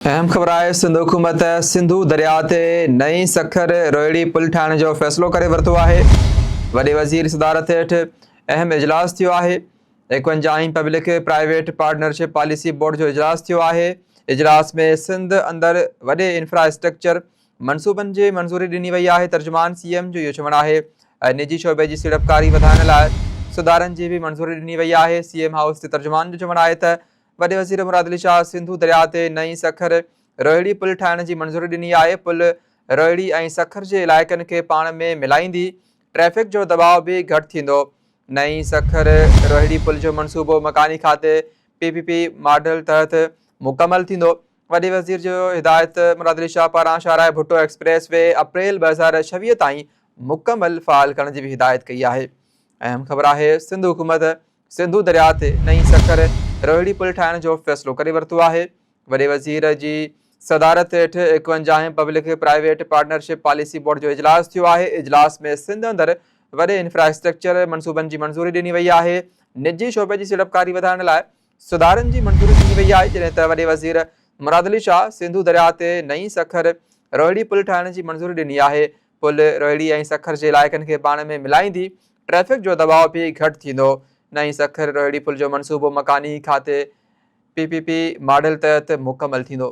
अहम ख़बर आहे। सिंध हुकूमत सिंधु दरिया ते नई सखर रोहिड़ी पुल ठाहिण जो फ़ैसिलो करे वरितो आहे। वॾे वज़ीर सदारत हेठि अहम इजलास थियो आहे। 51 public private partnership policy board जो इजलास थियो आहे। इजलास में सिंध अंदरि वॾे इंफ्रास्ट्रक्चर मनसूबनि जी मंज़ूरी ॾिनी वई आहे। तर्जुमान CM जो इहो चवणु आहे। निजी शोबे जी सीड़पकारी वधाइण लाइ सुधारनि जी बि मंज़ूरी ॾिनी वई आहे। CM हाउस जे तर्जुमान जो चवणु आहे त वॾे वज़ीर मुराद अली शाह सिंधु दरिया ते नई सखर रोहिड़ी पुल ठाहिण जी मंज़ूरी ॾिनी आहे। पुल रोहिड़ी ऐं सखर जे इलाइक़नि खे पाण में मिलाईंदी, ट्रैफ़िक जो दबाव बि घटि थींदो। नई सखर रोहिड़ी पुल जो मनसूबो मकानी खाते PPP मॉडल तहत मुकमल थींदो। वॾे वज़ीर जो हिदायत मुराद अली शाह पारां शाहराह भुट्टो एक्सप्रेस वे अप्रैल 2026 ताईं मुकमल फ़ाल करण जी बि हिदायत कई आहे। अहम ख़बर आहे। सिंध हुकूमत सिंधु दरिया ते नई सखर रोहिड़ी पुल ठाहिण जो फ़ैसिलो करे वरितो आहे। वॾे वज़ीर जी सदारत हेठि 51 public private partnership policy board जो इजलास थियो आहे। इजलास में सिंध अंदरि वॾे इंफ्रास्ट्रक्चर मनसूबनि जी मंज़ूरी ॾिनी वई आहे। निजी शोबे जी सीड़पकारी वधाइण लाइ सुधारनि जी मंज़ूरी ॾिनी वई आहे। जॾहिं त वॾे वज़ीर मुराद अली शाह सिंधु दरिया ते नई सखर रोहिड़ी पुल ठाहिण जी मंज़ूरी ॾिनी आहे। पुल रोहिड़ी ऐं सखर जे इलाइक़नि खे पाण में मिलाईंदी, ट्रैफ़िक जो दबाव बि घटि थींदो। नई सखर रोहिड़ी पुल जो मनसूबो मकानी खाते PPP मॉडल तहत मुकमल थींदो।